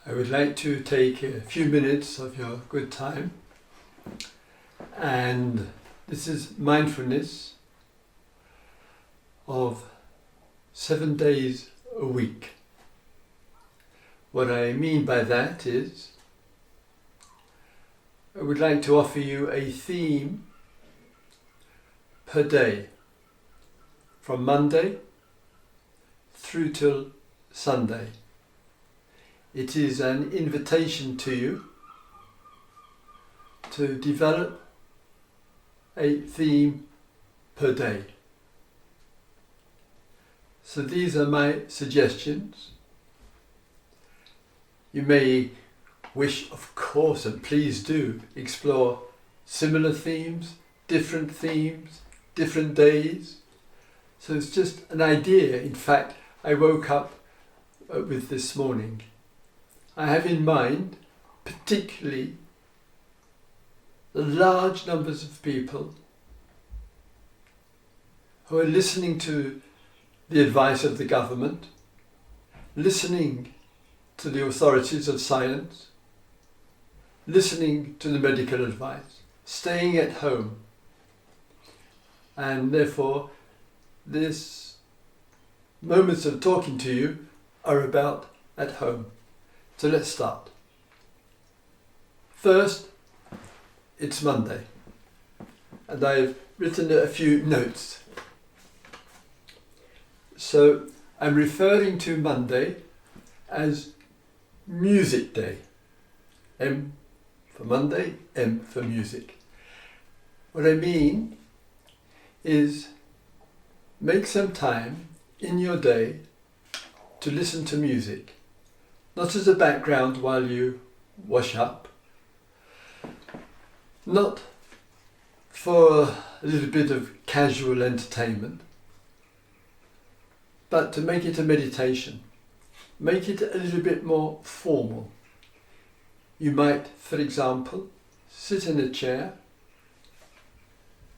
I would like to take a few minutes of your good time, and this is mindfulness of 7 days a week. What I mean by that is I would like to offer you a theme per day from Monday through till Sunday. It is an invitation to you to develop a theme per day. So these are my suggestions. You may wish, of course, and please do, explore similar themes, different days. So it's just an idea. In fact, I woke up with this morning. I have in mind particularly the large numbers of people who are listening to the advice of the government, listening to the authorities of science, listening to the medical advice, staying at home. And therefore, these moments of talking to you are about at home. So let's start. First, it's Monday, and I've written a few notes. So I'm referring to Monday as Music Day. M for Monday, M for music. What I mean is make some time in your day to listen to music. Not as a background while you wash up, not for a little bit of casual entertainment, but to make it a meditation. Make it a little bit more formal. You might, for example, sit in a chair.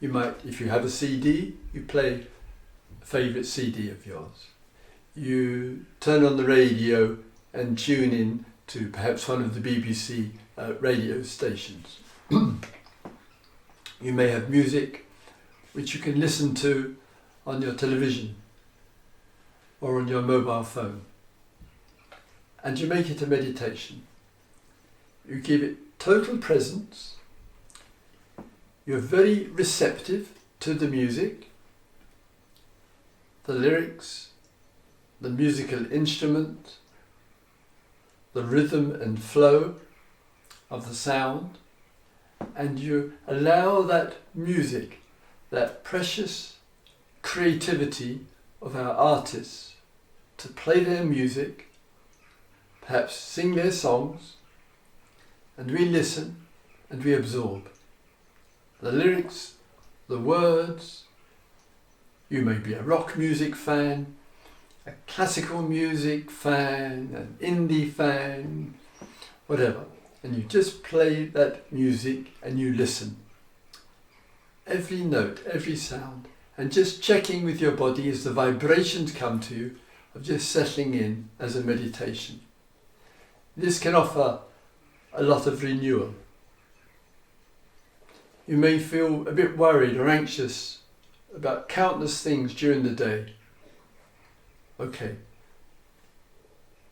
You might, if you have a CD, you play a favourite CD of yours. You turn on the radio and tune in to perhaps one of the BBC radio stations. You may have music which you can listen to on your television or on your mobile phone. And you make it a meditation. You give it total presence. You're very receptive to the music, the lyrics, the musical instrument, the rhythm and flow of the sound, and you allow that music, that precious creativity of our artists to play their music, perhaps sing their songs, and we listen and we absorb the lyrics, the words. You may be a rock music fan, a classical music fan, an indie fan, whatever. And you just play that music and you listen. Every note, every sound, and just checking with your body as the vibrations come to you of just settling in as a meditation. This can offer a lot of renewal. You may feel a bit worried or anxious about countless things during the day. Okay,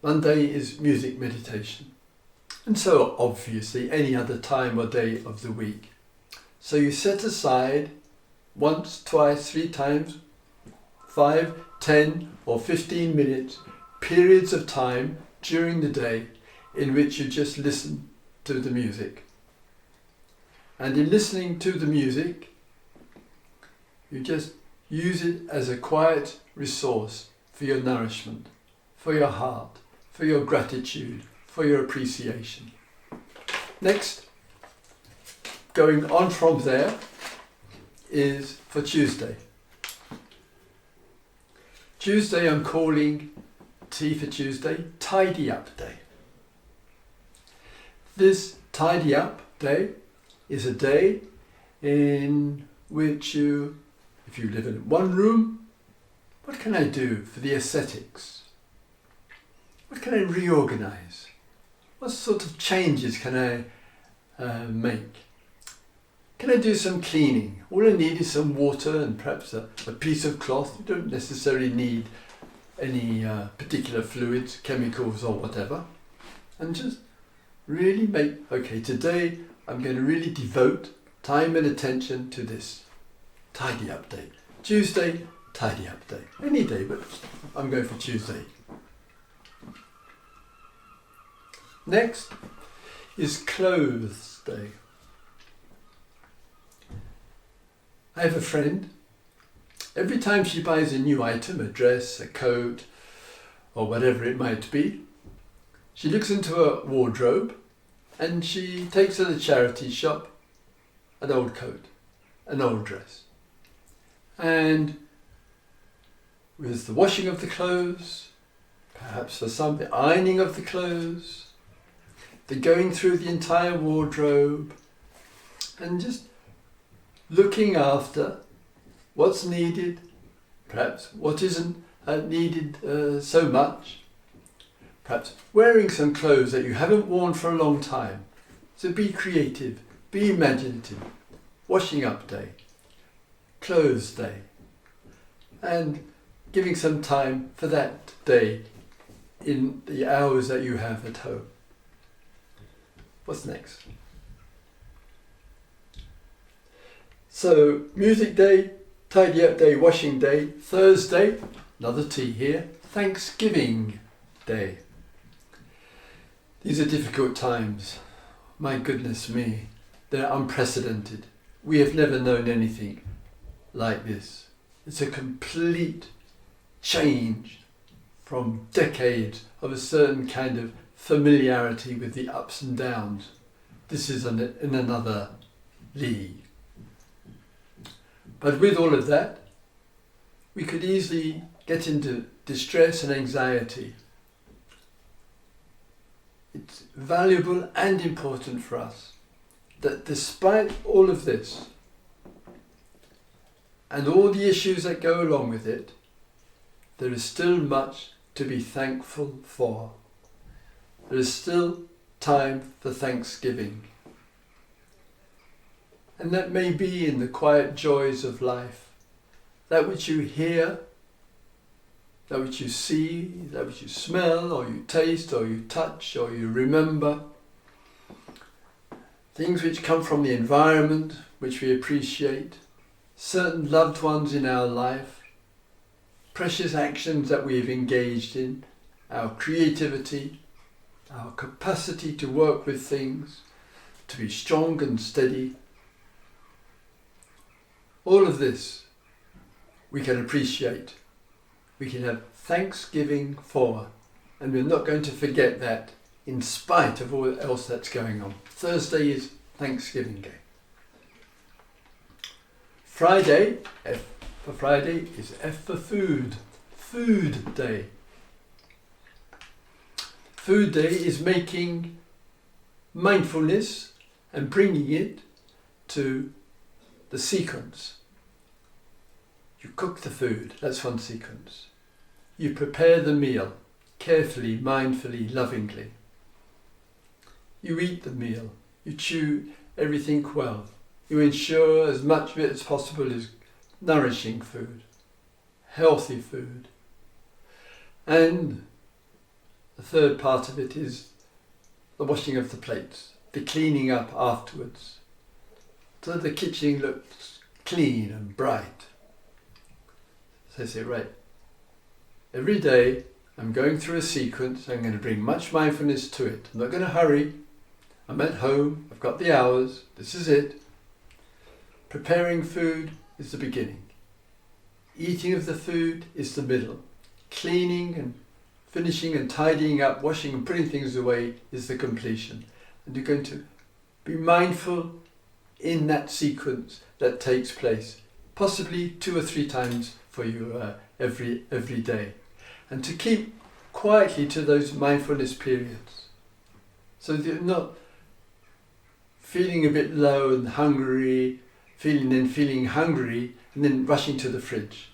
Monday is music meditation, and so obviously any other time or day of the week. So you set aside once, twice, 3 times, 5, 10 or 15 minutes periods of time during the day in which you just listen to the music. And in listening to the music, you just use it as a quiet resource for your nourishment, for your heart, for your gratitude, for your appreciation. Next, going on from there, is for Tuesday. Tuesday I'm calling T for Tuesday, Tidy Up Day. This Tidy Up Day is a day in which you, if you live in one room, what can I do for the aesthetics? What can I reorganize? What sort of changes can I make? Can I do some cleaning? All I need is some water and perhaps a piece of cloth. You don't necessarily need any particular fluids, chemicals or whatever. And just really okay, today I'm going to really devote time and attention to this. Tidy up day. Tuesday, tidy up day. Any day, but I'm going for Tuesday. Next is clothes day. I have a friend. Every time she buys a new item, a dress, a coat, or whatever it might be, she looks into her wardrobe and she takes to the charity shop an old coat, an old dress. And with the washing of the clothes, perhaps for some the ironing of the clothes, the going through the entire wardrobe and just looking after what's needed, perhaps what isn't needed so much, perhaps wearing some clothes that you haven't worn for a long time. So be creative, be imaginative. Washing up day, clothes day, and giving some time for that day in the hours that you have at home. What's next? So, music day, tidy up day, washing day, Thursday, another T here, Thanksgiving day. These are difficult times. My goodness me, they're unprecedented. We have never known anything like this. It's a complete change from decades of a certain kind of familiarity with the ups and downs. This is in another league. But with all of that, we could easily get into distress and anxiety. It's valuable and important for us that despite all of this and all the issues that go along with it, there is still much to be thankful for. There is still time for Thanksgiving. And that may be in the quiet joys of life, that which you hear, that which you see, that which you smell, or you taste, or you touch, or you remember. Things which come from the environment, which we appreciate, certain loved ones in our life, precious actions that we've engaged in, our creativity, our capacity to work with things, to be strong and steady. All of this we can appreciate. We can have thanksgiving for, and we're not going to forget that in spite of all else that's going on. Thursday is Thanksgiving Day. Friday, F for Friday, is F for food. Food Day. Food Day is making mindfulness and bringing it to the sequence. You cook the food, that's one sequence. You prepare the meal, carefully, mindfully, lovingly. You eat the meal, you chew everything well. You ensure as much of it as possible is nourishing food, healthy food. And the third part of it is the washing of the plates, the cleaning up afterwards, so the kitchen looks clean and bright. So I say, right, every day I'm going through a sequence, I'm going to bring much mindfulness to it. I'm not going to hurry, I'm at home, I've got the hours, this is it. Preparing food is the beginning. Eating of the food is the middle. Cleaning and finishing and tidying up, washing and putting things away is the completion. And you're going to be mindful in that sequence that takes place, possibly 2 or 3 times for you every day. And to keep quietly to those mindfulness periods, so that you're not feeling a bit low and hungry, feeling hungry and then rushing to the fridge.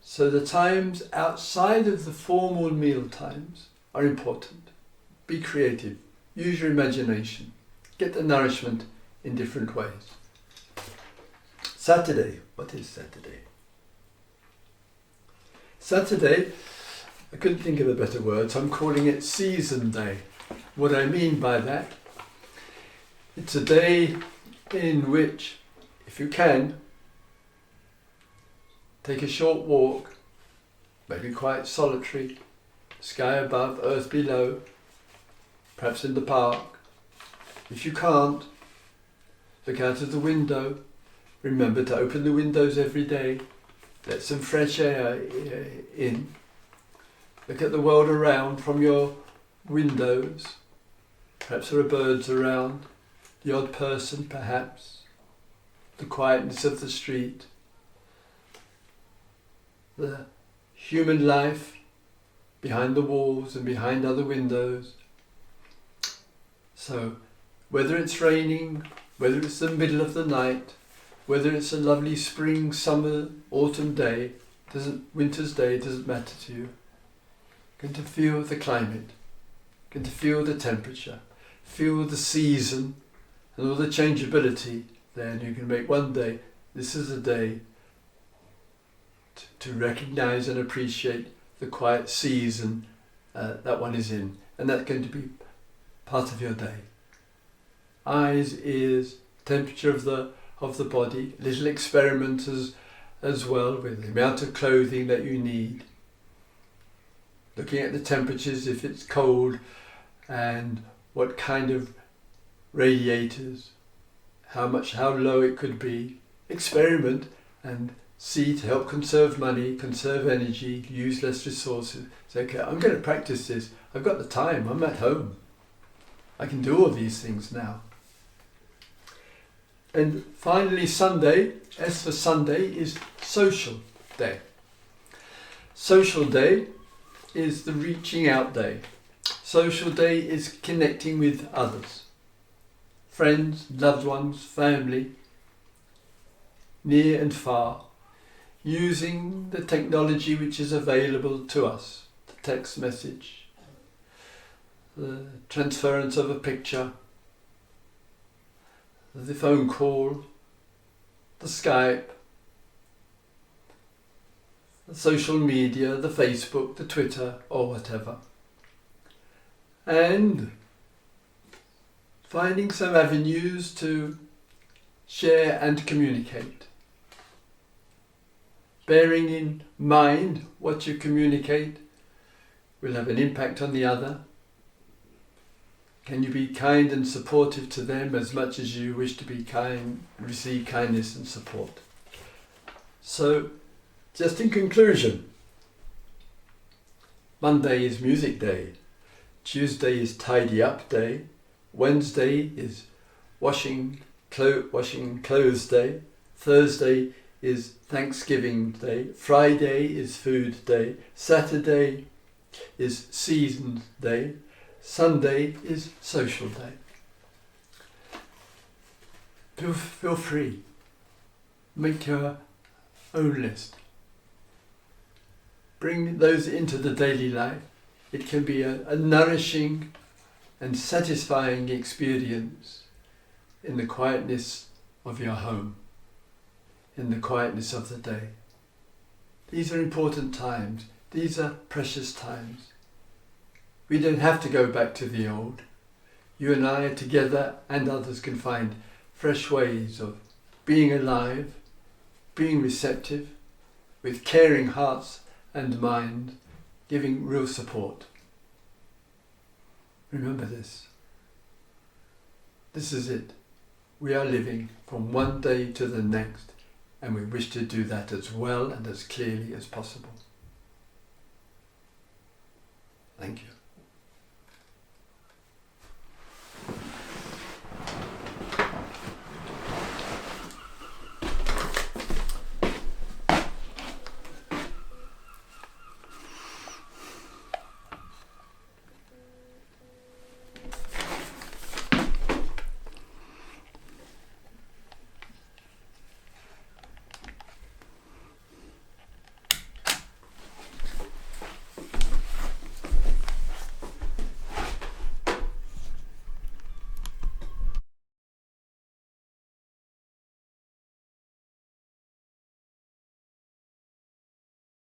So the times outside of the formal meal times are important. be creative, use your imagination, get the nourishment in different ways. Saturday, what is Saturday? Saturday, I couldn't think of a better word, so I'm calling it Season Day. What I mean by that, it's a day in which, if you can, take a short walk, maybe quite solitary, sky above, earth below, perhaps in the park. If you can't, look out of the window. Remember to open the windows every day. Let some fresh air in. Look at the world around from your windows. Perhaps there are birds around, the odd person perhaps, the quietness of the street, the human life behind the walls and behind other windows. So whether it's raining, whether it's the middle of the night, whether it's a lovely spring, summer, autumn day, winter's day, doesn't matter to you. Going to feel the climate, going to feel the temperature, feel the season and all the changeability there, and you can make one day, this is a day to recognise and appreciate the quiet season that one is in, and that's going to be part of your day. Eyes, ears, temperature of the body, little experiment as well with the amount of clothing that you need. Looking at the temperatures, if it's cold, and what kind of radiators, how low it could be. Experiment and see to help conserve money, conserve energy, use less resources. Say, okay, I'm going to practice this. I've got the time. I'm at home. I can do all these things now. And finally, Sunday, S for Sunday, is Social Day. Social Day is the reaching out day. Social Day is connecting with others. Friends, loved ones, family, near and far, using the technology which is available to us, the text message, the transference of a picture, the phone call, the Skype, the social media, the Facebook, the Twitter, or whatever. And finding some avenues to share and communicate. Bearing in mind what you communicate will have an impact on the other. Can you be kind and supportive to them as much as you wish to be kind, receive kindness and support? So, just in conclusion, Monday is Music Day, Tuesday is Tidy Up Day, Wednesday is Washing Clothes Day, Thursday is Thanksgiving Day, Friday is Food Day, Saturday is Season Day, Sunday is Social Day. Feel free. Make your own list. Bring those into the daily life. It can be a nourishing and satisfying experience in the quietness of your home, in the quietness of the day. These are important times. These are precious times. We don't have to go back to the old. You and I together and others can find fresh ways of being alive, being receptive, with caring hearts and minds, giving real support. Remember this. This is it. We are living from one day to the next, and we wish to do that as well and as clearly as possible. Thank you.